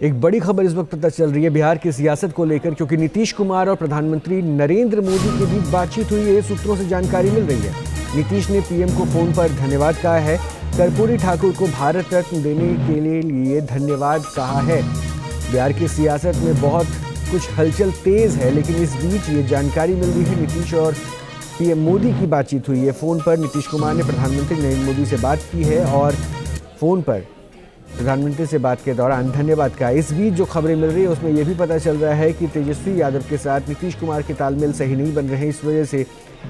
एक बड़ी खबर इस वक्त पता चल रही है बिहार की सियासत को लेकर, क्योंकि नीतीश कुमार और प्रधानमंत्री नरेंद्र मोदी के बीच बातचीत हुई है। सूत्रों से जानकारी मिल रही है नीतीश ने पीएम को फोन पर धन्यवाद कहा है। कर्पूरी ठाकुर को भारत रत्न देने के लिए धन्यवाद कहा है। बिहार की सियासत में बहुत कुछ हलचल तेज है, लेकिन इस बीच ये जानकारी मिल रही है नीतीश और पीएम मोदी की बातचीत हुई है। फोन पर नीतीश कुमार ने प्रधानमंत्री नरेंद्र मोदी से बात की है और फोन पर प्रधानमंत्री से बात के दौरान धन्यवाद कहा। इस बीच जो खबरें मिल रही है उसमें यह भी पता चल रहा है कि तेजस्वी यादव के साथ नीतीश कुमार के तालमेल सही नहीं बन रहे हैं। इस वजह से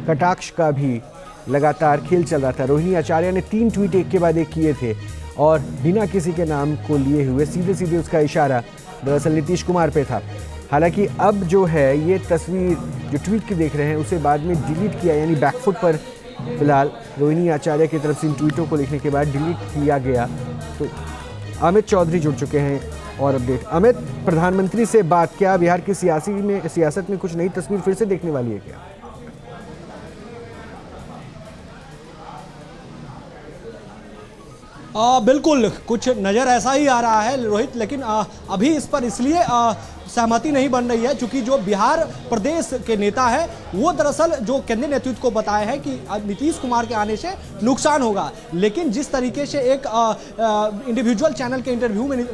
कटाक्ष का भी लगातार खेल चल रहा था। रोहिणी आचार्य ने 3 ट्वीट एक के बाद एक किए थे और बिना किसी के नाम को लिए हुए सीधे सीधे उसका इशारा दरअसल नीतीश कुमार पे था। हालांकि अब जो है ये तस्वीर जो ट्वीट की देख रहे हैं उसे बाद में डिलीट किया, यानी बैकफुट पर फिलहाल रोहिणी आचार्य की तरफ से इन ट्वीटों को लिखने के बाद डिलीट किया गया। तो अमित चौधरी जुड़ चुके हैं और अपडेट। अमित, प्रधानमंत्री से बात, क्या बिहार की सियासत में कुछ नई तस्वीर फिर से देखने वाली है क्या? बिल्कुल कुछ नज़र ऐसा ही आ रहा है रोहित, लेकिन अभी इस पर इसलिए सहमति नहीं बन रही है क्योंकि जो बिहार प्रदेश के नेता है वो दरअसल जो केंद्रीय नेतृत्व को बताया है कि नीतीश कुमार के आने से नुकसान होगा, लेकिन जिस तरीके से एक इंडिविजुअल चैनल के इंटरव्यू में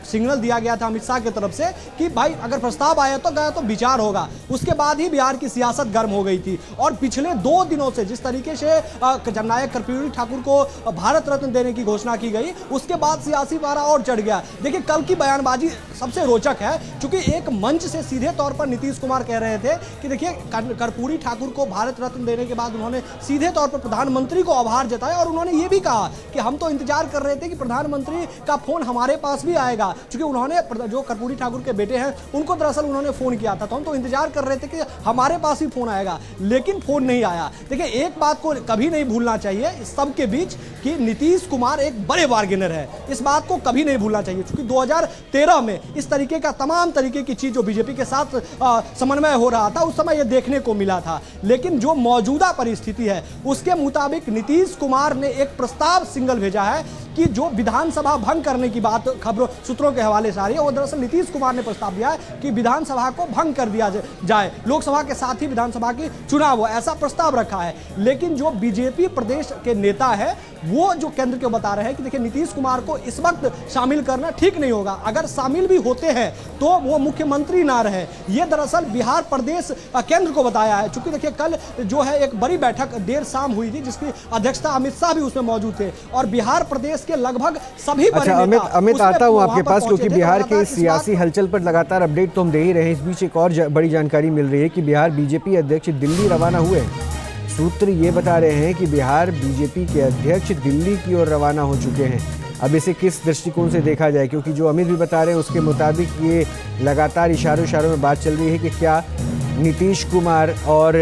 सिग्नल दिया गया था अमित शाह की तरफ से कि भाई अगर प्रस्ताव आया तो गया तो विचार होगा, उसके बाद ही बिहार की सियासत गर्म हो गई थी। और पिछले 2 दिनों से जिस तरीके से जननायक कर्पूरी ठाकुर को भारत रत्न देने की घोषणा की गई, उसके बाद सियासी पारा और चढ़ गया। देखिए कल की बयानबाजी सबसे रोचक है क्योंकि एक मंच से सीधे तौर पर नीतीश कुमार कह रहे थे कि देखिए कर्पूरी ठाकुर को भारत रत्न देने के बाद उन्होंने सीधे तौर पर प्रधानमंत्री को आभार जताया और उन्होंने ये भी कहा कि हम तो इंतजार कर रहे थे कि प्रधानमंत्री का फोन हमारे पास भी आएगा, क्योंकि उन्होंने जो कर्पूरी ठाकुर के बेटे हैं उनको दरअसल उन्होंने फोन किया था, तो हम तो इंतजार कर रहे थे कि हमारे पास ही फोन आएगा, लेकिन फोन नहीं आया। देखिए एक बात को कभी नहीं भूलना चाहिए इस सब के बीच कि नीतीश कुमार एक बड़े बार्गेनर है, इस बात को कभी नहीं भूलना चाहिए क्योंकि 2013 में इस तरीके का तमाम तरीके की चीज जो बीजेपी के साथ समन्वय हो रहा था उस समय यह देखने को मिला था। लेकिन जो मौजूदा परिस्थिति है उसके मुताबिक नीतीश कुमार ने एक प्रस्ताव सिंगल भेजा है कि जो विधानसभा भंग करने की बात खबरों सूत्रों के हवाले से आ रही है, वो दरअसल नीतीश कुमार ने प्रस्ताव दिया है कि विधानसभा को भंग कर दिया जाए, लोकसभा के साथ ही विधानसभा की चुनाव हो, ऐसा प्रस्ताव रखा है। लेकिन जो बीजेपी प्रदेश के नेता है वो जो केंद्र को बता रहे हैं कि देखिए नीतीश कुमार को इस वक्त शामिल करना ठीक नहीं होगा, अगर शामिल भी होते हैं तो वो मुख्यमंत्री ना रहे। ये दरअसल बिहार प्रदेश केंद्र को बताया है, चूंकि देखिए कल जो है एक बड़ी बैठक देर शाम हुई थी जिसकी अध्यक्षता अमित शाह भी उसमें मौजूद थे और बिहार प्रदेश के लगभग सभी अमित आता हूं आपके पास, क्योंकि बिहार के सियासी हलचल पर लगातार अपडेट तो हम दे ही रहे हैं। इस बीच एक और बड़ी जानकारी मिल रही है कि बिहार बीजेपी अध्यक्ष दिल्ली रवाना हुए। सूत्र ये बता रहे हैं कि बिहार बीजेपी के अध्यक्ष दिल्ली की ओर रवाना हो चुके हैं। अब इसे किस दृष्टिकोण से देखा जाए, क्योंकि जो अमित भी बता रहे हैं उसके मुताबिक ये लगातार इशारों में बात चल रही है कि क्या नीतीश कुमार और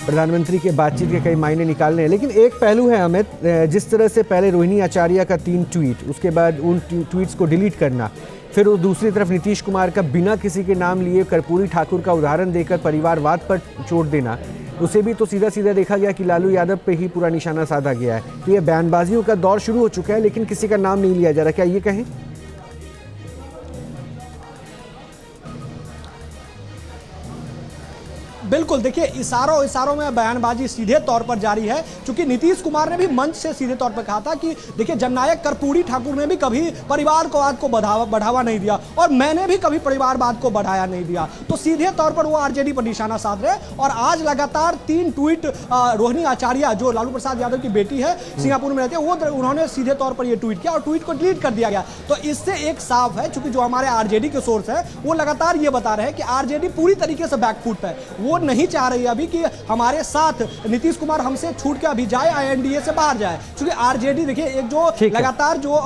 प्रधानमंत्री के बातचीत के कई मायने निकालने हैं। लेकिन एक पहलू है अमित, जिस तरह से पहले रोहिणी आचार्य का 3 ट्वीट, उसके बाद उन ट्वीट्स को डिलीट करना, फिर वो दूसरी तरफ नीतीश कुमार का बिना किसी के नाम लिए कर्पूरी ठाकुर का उदाहरण देकर परिवारवाद पर चोट देना, उसे भी तो सीधा सीधा देखा गया कि लालू यादव पे ही पूरा निशाना साधा गया है। तो ये बयानबाजियों का दौर शुरू हो चुका है, लेकिन किसी का नाम नहीं लिया जा रहा, क्या ये कहें? बिल्कुल, देखिए इशारों में बयानबाजी सीधे तौर पर जारी है, क्योंकि नीतीश कुमार ने भी मंच से सीधे तौर पर कहा था कि देखिए जननायक कर्पूरी ठाकुर ने भी कभी परिवारवाद को बढ़ावा नहीं दिया और मैंने भी कभी परिवारवाद को बढ़ाया नहीं दिया, तो सीधे तौर पर वो आरजेडी पर निशाना साध रहे। और आज लगातार 3 ट्वीट रोहिणी आचार्य जो लालू प्रसाद यादव की बेटी है, सिंगापुर में रहती है, वो उन्होंने सीधे तौर पर ये ट्वीट किया और ट्वीट को डिलीट कर दिया गया। तो इससे एक साफ है, चूंकि जो हमारे आरजेडी के सोर्स है वो लगातार ये बता रहे हैं कि आरजेडी पूरी तरीके से बैकफुट है, वो नहीं चाह रही है अभी कि हमारे साथ नीतीश कुमार हमसे छूट के अभी जाए, आईएनडीए से बाहर जाए, क्योंकि आरजेडी देखिए एक जो लगातार जो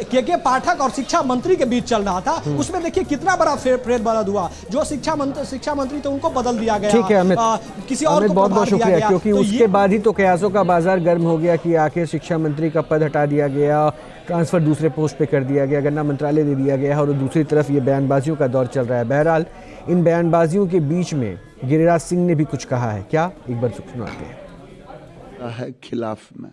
के पाठक और शिक्षा मंत्री के बीच चल रहा था उसमें देखिए कितना बड़ा फेरबदल हुआ। जो शिक्षा मंत्री तो उनको बदल दिया गया, ठीक है अमित, किसी और को बहुत शुक्रिया, क्योंकि उसके बाद ही तो कयासों का बाजार गर्म हो गया कि आखिर शिक्षा मंत्री का पद हटा दिया गया, ट्रांसफर दूसरे पोस्ट पे कर दिया गया, गन्ना मंत्रालय दे दिया गया और दूसरी तरफ ये बयानबाजियों का दौर चल रहा है। बहरहाल इन बयानबाजियों के बीच में गिरिराज सिंह ने भी कुछ कहा है, क्या एक बार सुनाते हैं। खिलाफ में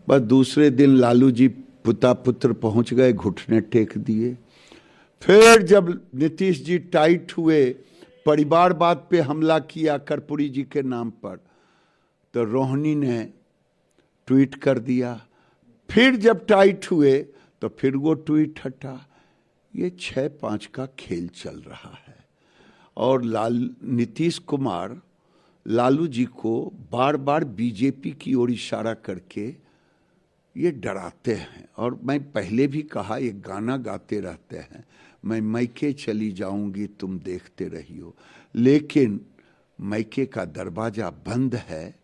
बस दूसरे दिन लालू जी पुत्र पहुंच गए, घुटने टेक दिए फिर जब नीतीश जी टाइट हुए, परिवारवाद पे हमला किया कर्पूरी जी के नाम पर, तो रोहिणी ने ट्वीट कर दिया। फिर जब टाइट हुए तो फिर वो ट्वीट हटा। ये 6-5 का खेल चल रहा है। और नीतीश कुमार लालू जी को बार बार बीजेपी की ओर इशारा करके ये डराते हैं। और मैं पहले भी कहा, ये गाना गाते रहते हैं, मैं मैके चली जाऊंगी तुम देखते रहियो, लेकिन मैके का दरवाजा बंद है,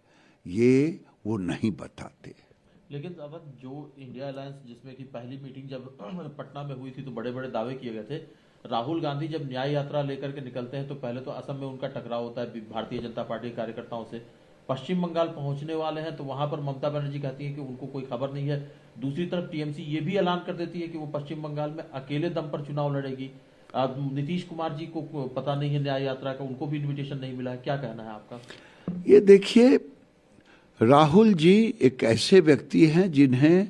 ये वो नहीं बताते। लेकिन अब जो इंडिया अलायंस जिसमें कि पहली मीटिंग जब पटना में हुई थी तो बड़े बड़े दावे किए गए थे। राहुल गांधी जब न्याय यात्रा लेकर के निकलते हैं तो पहले तो असम में उनका टकराव होता है भारतीय जनता पार्टी के कार्यकर्ताओं से। पश्चिम बंगाल पहुंचने वाले हैं तो वहां पर ममता बनर्जी कहती है कि उनको कोई खबर नहीं है। दूसरी तरफ टीएमसी ये भी ऐलान कर देती है कि वो पश्चिम बंगाल में अकेले दम पर चुनाव लड़ेगी। नीतीश कुमार जी को पता नहीं है न्याय यात्रा का, उनको भी इन्विटेशन नहीं मिला है। क्या कहना है आपका? ये देखिए, राहुल जी एक ऐसे व्यक्ति हैं जिन्हें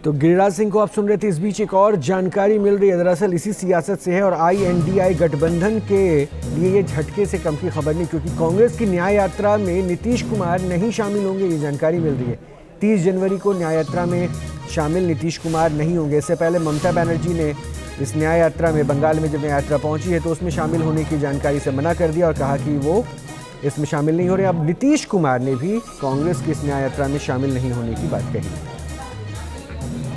तो गिरिराज सिंह को आप सुन रहे थे। इस बीच एक और जानकारी मिल रही है, दरअसल इसी सियासत से है और INDI गठबंधन के लिए ये झटके से कम की खबर नहीं, क्योंकि कांग्रेस की न्याय यात्रा में नीतीश कुमार नहीं शामिल होंगे, ये जानकारी मिल रही है। 30 जनवरी को न्याय यात्रा में शामिल नीतीश कुमार नहीं होंगे। इससे पहले ममता बनर्जी ने इस न्याय यात्रा में, बंगाल में जब न्याय यात्रा पहुंची है तो उसमें शामिल होने की जानकारी से मना कर दिया और कहा कि वो इसमें शामिल नहीं हो रहे। अब नीतीश कुमार ने भी कांग्रेस की इस न्याय यात्रा में शामिल नहीं होने की बात कही।